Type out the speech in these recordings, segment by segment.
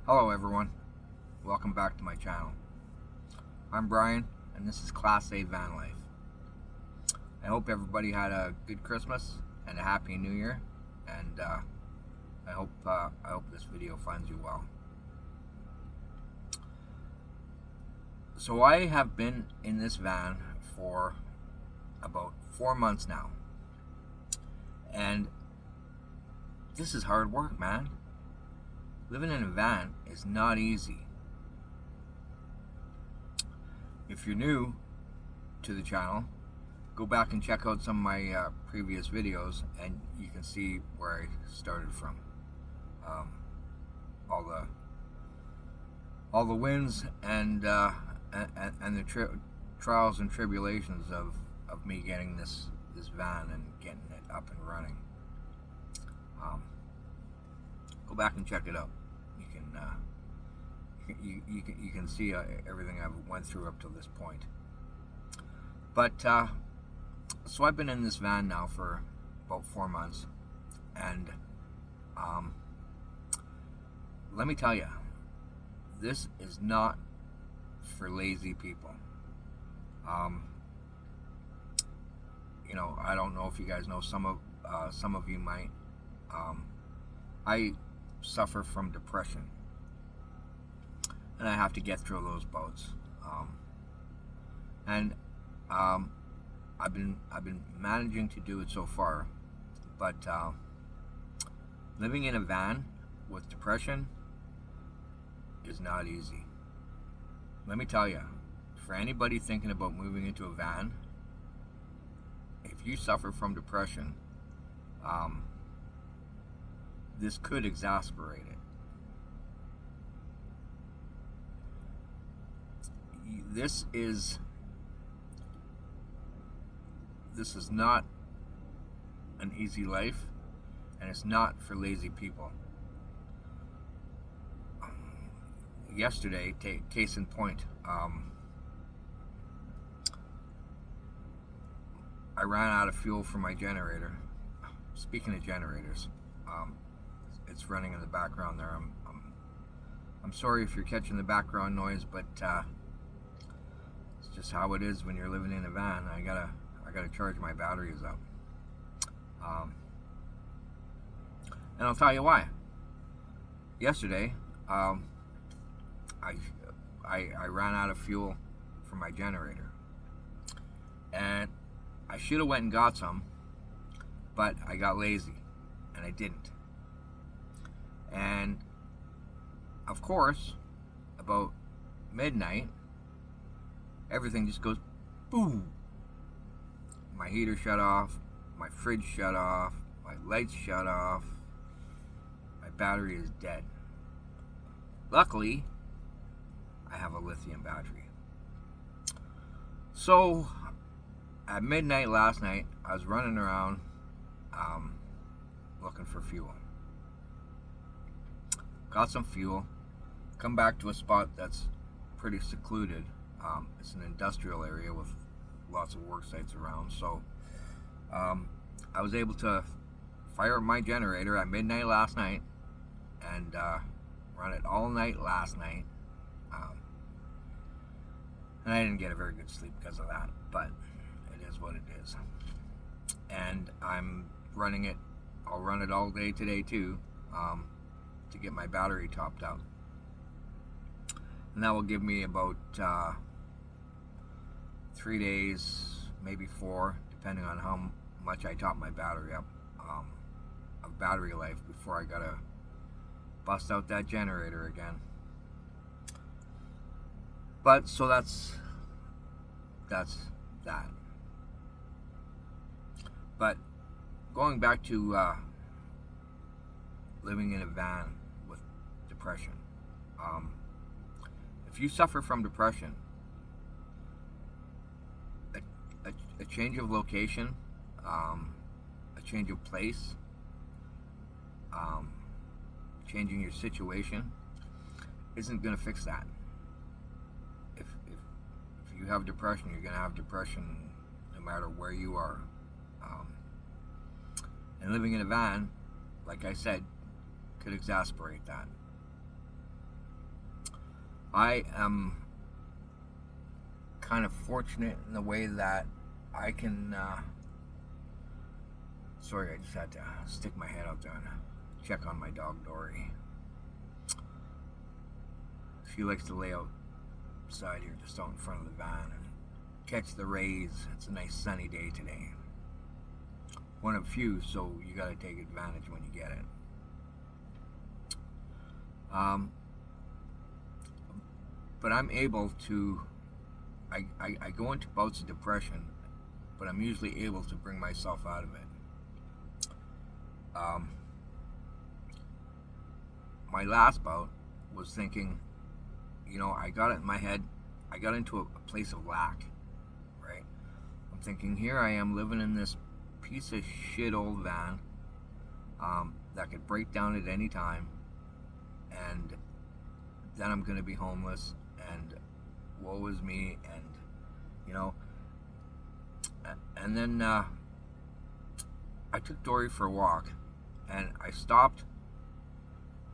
Hello everyone, welcome back to my channel. I'm Brian and this is Class A Van Life. I hope everybody had a good Christmas and a Happy New Year, and I hope this video finds you well. So I have been in this van for about 4 months now, and this is hard work, man. Living in a van is not easy. If you're new to the channel, go back and check out some of my previous videos and you can see where I started from. All the wins and the trials and tribulations of me getting this van and getting it up and running. Go back and check it out. You can see everything I've went through up to this point. But so I've been in this van now for about 4 months, and let me tell you, this is not for lazy people. You know, I don't know if you guys know, some of you might. I suffer from depression, and I have to get through those bouts. And I've been managing to do it so far, but living in a van with depression is not easy. Let me tell you, for anybody thinking about moving into a van, if you suffer from depression, this could exacerbate it. This is not an easy life, and it's not for lazy people. Yesterday, case in point, I ran out of fuel for my generator. Speaking of generators, it's running in the background there. I'm sorry if you're catching the background noise, but it's just how it is when you're living in a van. I gotta charge my batteries up, and I'll tell you why. Yesterday, I ran out of fuel for my generator, and I should have went and got some, but I got lazy and I didn't. And of course, about midnight, everything just goes boom. My heater shut off, my fridge shut off, my lights shut off, my battery is dead. Luckily, I have a lithium battery. So at midnight last night, I was running around looking for fuel. Got some fuel, come back to a spot that's pretty secluded. It's an industrial area with lots of work sites around, so I was able to fire up my generator at midnight last night and run it all night last night. And I didn't get a very good sleep because of that, but it is what it is. And I'm running it, I'll run it all day today too, to get my battery topped out. And that will give me about 3 days, maybe 4, depending on how much I top my battery up, of battery life before I gotta bust out that generator again. But so that's that. But going back to living in a van with depression, if you suffer from depression, a change of location, a change of place, changing your situation isn't going to fix that. If you have depression, you're going to have depression no matter where you are. And living in a van, like I said, could exacerbate that. I am kind of fortunate in the way that I can. Sorry, I just had to stick my head out there and check on my dog Dory. She likes to lay outside here, just out in front of the van, and catch the rays. It's a nice sunny day today. One of few, so you got to take advantage when you get it. But I'm able to. I go into bouts of depression, but I'm usually able to bring myself out of it. My last bout was thinking, I got it in my head. I got into a place of lack, right? I'm thinking, here I am living in this piece of shit old van that could break down at any time, and then I'm going to be homeless, and woe is me, and and then I took Dory for a walk, and I stopped.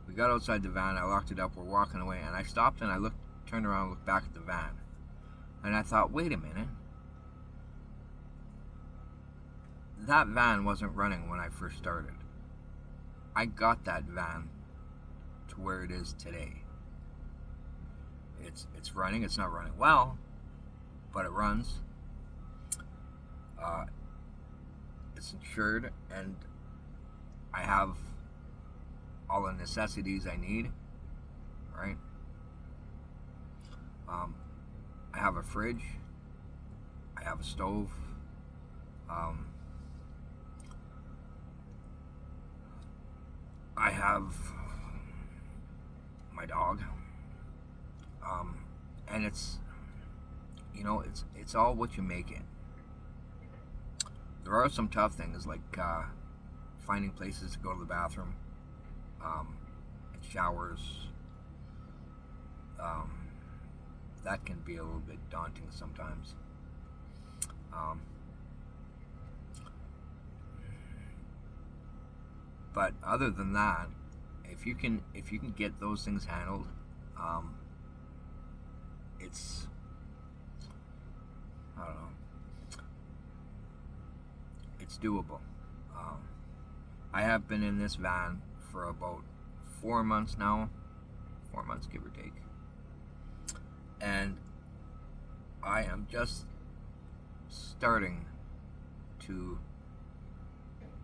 We got outside the van, I locked it up, we're walking away, and I stopped and I turned around and looked back at the van, and I thought, wait a minute, that van wasn't running when I first started. I got that van to where it is today. It's running. It's not running well, but it runs. It's insured, and I have all the necessities I need. Right. I have a fridge. I have a stove. I have my dog. And it's all what you make it. There are some tough things, like finding places to go to the bathroom, and showers. That can be a little bit daunting sometimes. But other than that, if you can get those things handled, it's, I don't know, it's doable. I have been in this van for about 4 months now, 4 months give or take, and I am just starting to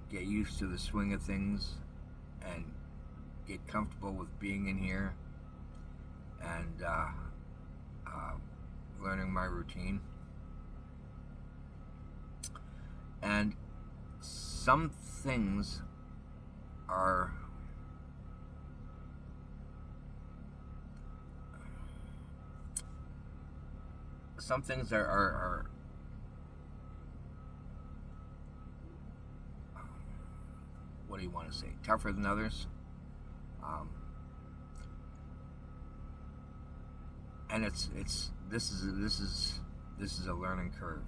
get used to the swing of things and get comfortable with being in here, and learning my routine. And some things are what do you want to say, tougher than others. And this is a learning curve.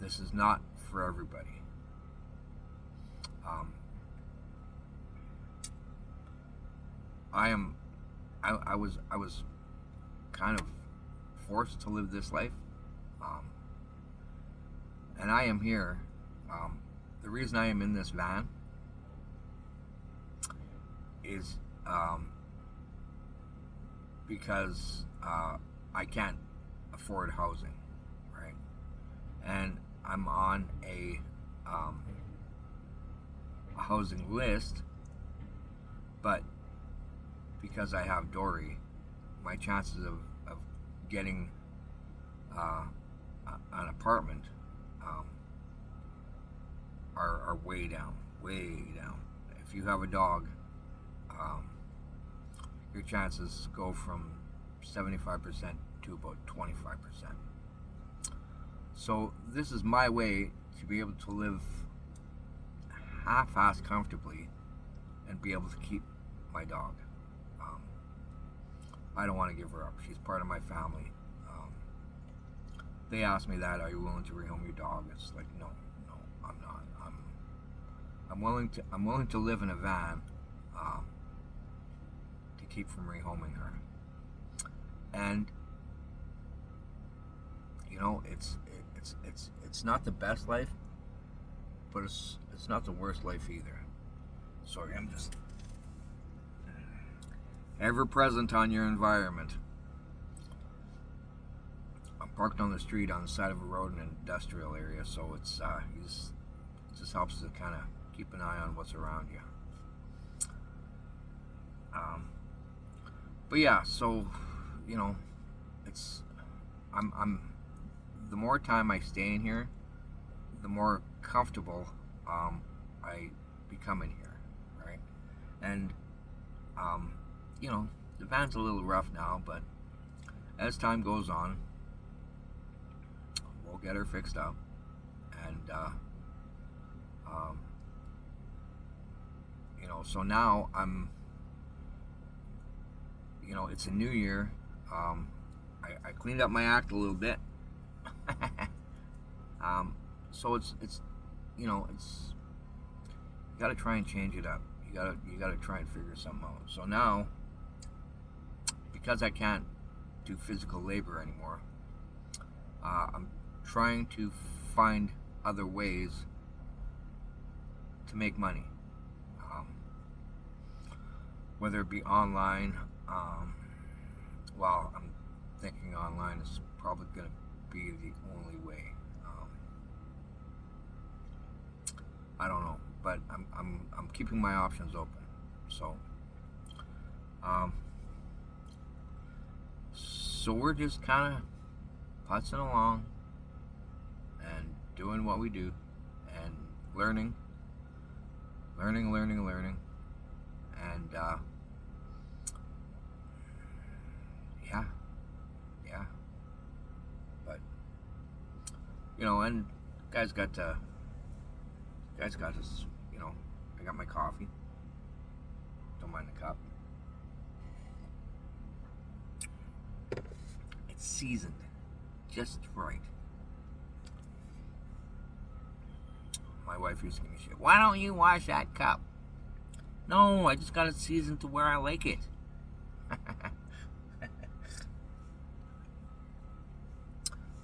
This is not for everybody. I was kind of forced to live this life, and I am here. The reason I am in this van is because I can't afford housing, right? And I'm on a housing list, but because I have Dory, my chances of getting an apartment are way down, way down. If you have a dog, your chances go from 75% to about 25%. So this is my way to be able to live half-assed comfortably and be able to keep my dog. I don't want to give her up. She's part of my family. They asked me that, are you willing to rehome your dog? It's like, no, I'm not. I'm willing to live in a van to keep from rehoming her. And it's not the best life, but it's not the worst life either. Sorry, I'm just ever present on your environment. I'm parked on the street on the side of a road in an industrial area, so it just helps to kind of keep an eye on what's around you. But yeah, so it's I'm the more time I stay in here, the more comfortable I become in here, right? And um, the van's a little rough now, but as time goes on, we'll get her fixed up, and um, so now it's a new year. I cleaned up my act a little bit. So it's you gotta try and change it up. You gotta try and figure something out. So now, because I can't do physical labor anymore, I'm trying to find other ways to make money, whether it be online. Well, I'm thinking online is probably going to be the only way. I don't know, but I'm keeping my options open. So we're just kind of putzing along and doing what we do and learning, and yeah. But and guys got this. I got my coffee. Don't mind the cup. It's seasoned just right. My wife used to give me shit. Why don't you wash that cup? No, I just got it seasoned to where I like it.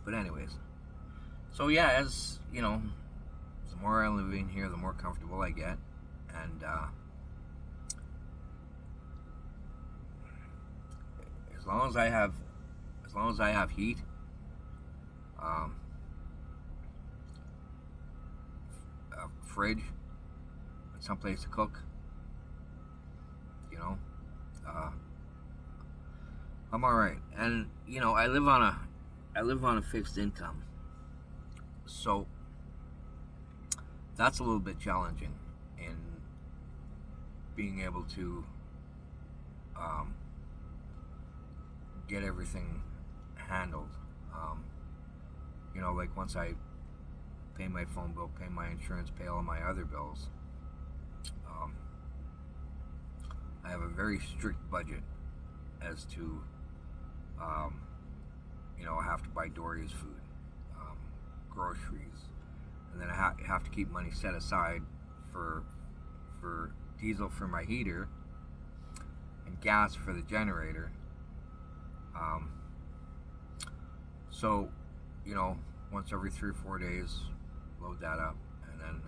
But anyways, so yeah, as the more I live in here, the more comfortable I get, and as long as I have heat, a fridge, and someplace to cook, I'm all right. And I live on a fixed income, so that's a little bit challenging in being able to get everything handled. Like once I pay my phone bill, pay my insurance, pay all my other bills, I have a very strict budget as to I have to buy Doria's food, groceries, and then I have to keep money set aside for diesel for my heater and gas for the generator. So once every 3 or 4 days, load that up, and then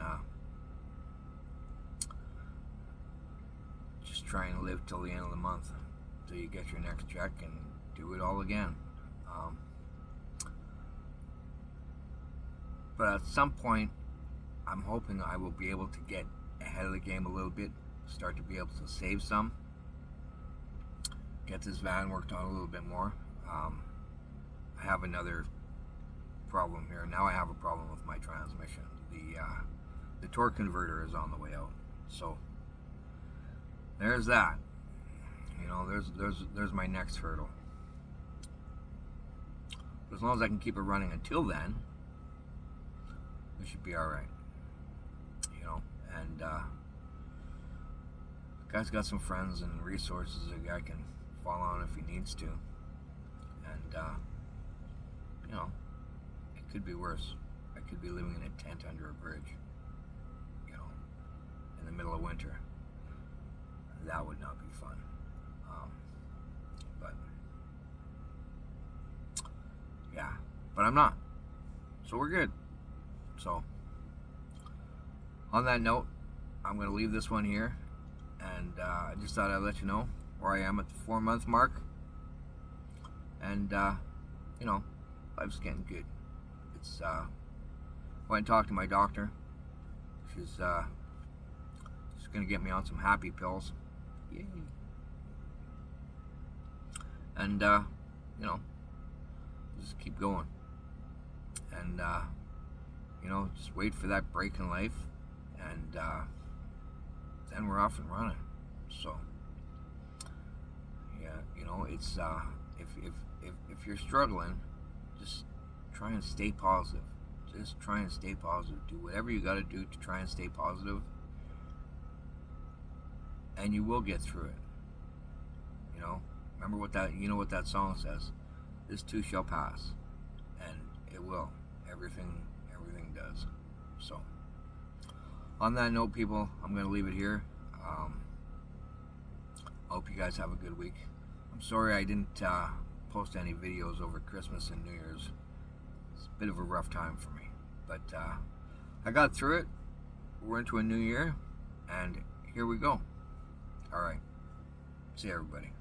just try and live till the end of the month, till you get your next check and do it all again. But at some point, I'm hoping I will be able to get ahead of the game a little bit, start to be able to save some, get this van worked on a little bit more. I have another problem here. Now I have a problem with my transmission. The torque converter is on the way out. So there's that. There's my next hurdle. But as long as I can keep it running until then, we should be all right. And guy's got some friends and resources a guy can fall on if he needs to. And it could be worse. I could be living in a tent under a bridge, in the middle of winter. That would not be fun. But I'm not. So we're good. So, on that note, I'm going to leave this one here. And I just thought I'd let you know where I am at the 4-month mark. And, life's getting good. It's, went and talked to my doctor. She's going to get me on some happy pills. Yay. And, just keep going. And, just wait for that break in life. And, then we're off and running. So, yeah, it's, if you're struggling, just try and stay positive. Just try and stay positive. Do whatever you got to do to try and stay positive, and you will get through it. Remember what that song says. This too shall pass, and it will. Everything does. So, on that note, people, I'm going to leave it here. I hope you guys have a good week. I'm sorry I didn't post any videos over Christmas and New Year's. It's a bit of a rough time for me. But I got through it. We're into a new year, and here we go. All right. See you, everybody.